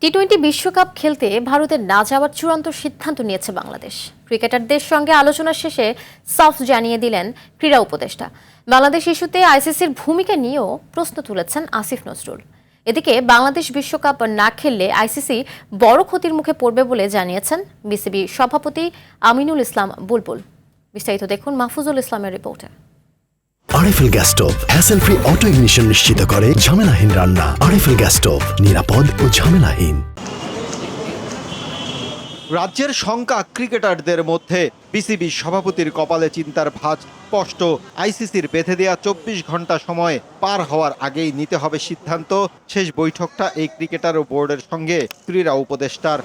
টি-20 বিশ্বকাপ খেলতে ভারতের না যাওয়ার চূড়ান্ত সিদ্ধান্ত নিয়েছে বাংলাদেশ। ক্রিকেটারদের সঙ্গে আলোচনা শেষে সাফ জানিয়ে দিলেন ক্রীড়া উপদেষ্টা। বাংলাদেশ ইস্যুতে আইসিসির ভূমিকা নিয়েও প্রশ্ন তুলেছেন আসিফ নজরুল। এদিকে বাংলাদেশ বিশ্বকাপ না খেললে আইসিসি বড় ক্ষতির মুখে পড়বে বলে জানিয়েছেন বিসিবি সভাপতি আমিনুল ইসলাম বুলবুল। বিস্তারিত দেখুন মাহফুজুল ইসলামের রিপোর্টে। RFL gas stove hassle free auto ignition নিশ্চিত করে ঝামেলাহীন রান্না। আরএফএল গ্যাস স্টোভ নিরাপদ ও ঝামেলাহীন। রাজ্যের শঙ্কা ক্রিকেটারদের মধ্যে বিসিবি সভাপতির কপালে চিন্তার ভাঁজ স্পষ্ট। আইসিসির বেঁধে দেয়া 24 ঘন্টা সময় পার হওয়ার আগেই নিতে হবে সিদ্ধান্ত। শেষ বৈঠকটা এই ক্রিকেটার ও বোর্ডের সঙ্গে ক্রীড়া উপদেষ্টার।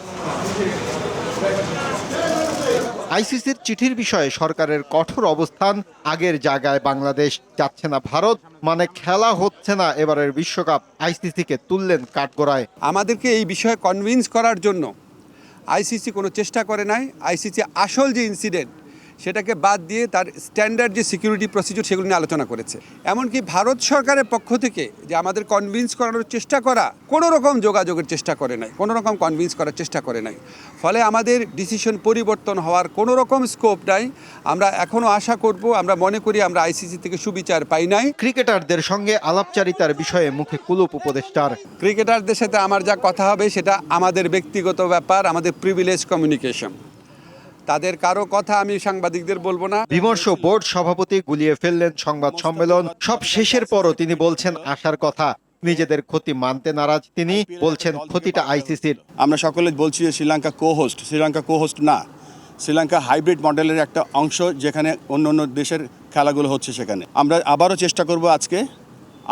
আইসিসির চিঠির বিষয়ে সরকারের কঠোর অবস্থান। আগের জায়গায় বাংলাদেশ যাচ্ছে না ভারত, মানে খেলা হচ্ছে না এবারের বিশ্বকাপ। আইসিসিকে তুললেন কাঠগড়ায়। আমাদেরকে এই বিষয়ে কনভিন্স করার জন্য আইসিসি কোনো চেষ্টা করে নাই। আইসিসি আসল যে ইনসিডেন্ট সেটাকে বাদ দিয়ে তার স্ট্যান্ডার্ড যে সিকিউরিটি প্রসিডিউর সেগুলো নিয়ে আলোচনা করেছে। এমনকি ভারত সরকারের পক্ষ থেকে যে আমাদের কনভিন্স করানোর চেষ্টা করা, কোনো রকম যোগাযোগের চেষ্টা করে নাই, কোনো রকম কনভিন্স করার চেষ্টা করে নাই। ফলে আমাদের ডিসিশন পরিবর্তন হওয়ার কোনো রকম স্কোপ নাই। আমরা এখনও আশা করব, আমরা মনে করি আমরা আইসিসি থেকে সুবিচার পাই নাই। ক্রিকেটারদের সঙ্গে আলাপচারিতার বিষয়ে মুখে কুলুপ উপদেষ্টার। ক্রিকেটারদের সাথে আমার যা কথা হবে সেটা আমাদের ব্যক্তিগত ব্যাপার, আমাদের প্রিভিলেজ কমিউনিকেশন। তাদের কারো কথা আমি সাংবাদিকদের বলবো না। বিমর্ষ বোর্ড সভাপতি গুলিয়ে ফেললেন সংবাদ সম্মেলন। সব শেষের পরও তিনি বলছেন আশার কথা। নিজেদের ক্ষতি মানতে নারাজ তিনি, বলছেন ক্ষতিটা আইসিসির। আমরা সকলে বলছি যে শ্রীলঙ্কা কো হোস্ট না, শ্রীলঙ্কা হাইব্রিড মডেলের একটা অংশ, যেখানে অন্য অন্য দেশের খেলাগুলো হচ্ছে। সেখানে আমরা আবারও চেষ্টা করব আজকে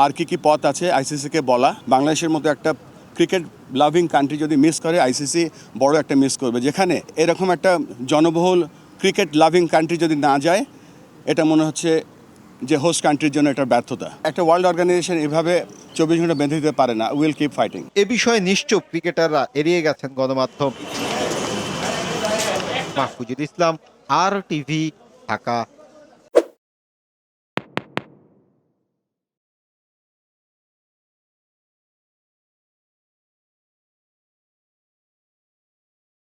আর কি পথ আছে আইসিসিকে বলা। বাংলাদেশের মতো একটা ক্রিকেট লাভিং কান্ট্রি যদি মিস করে, আইসিসি বড় একটা মিস করবে। যেখানে এরকম একটা জনবহুল ক্রিকেট লাভিং কান্ট্রি যদি না যায়, এটা মনে হচ্ছে যে হোস্ট কান্ট্রির জন্য এটা ব্যর্থতা। একটা ওয়ার্ল্ড অর্গানাইজেশন এভাবে 24 ঘন্টা বেঁধে দিতে পারে না। Will keep fighting. এ বিষয়ে নিশ্চুপ ক্রিকেটাররা এড়িয়ে গেছেন গণমাধ্যম। মাহফুজুল ইসলাম, RTV, ঢাকা।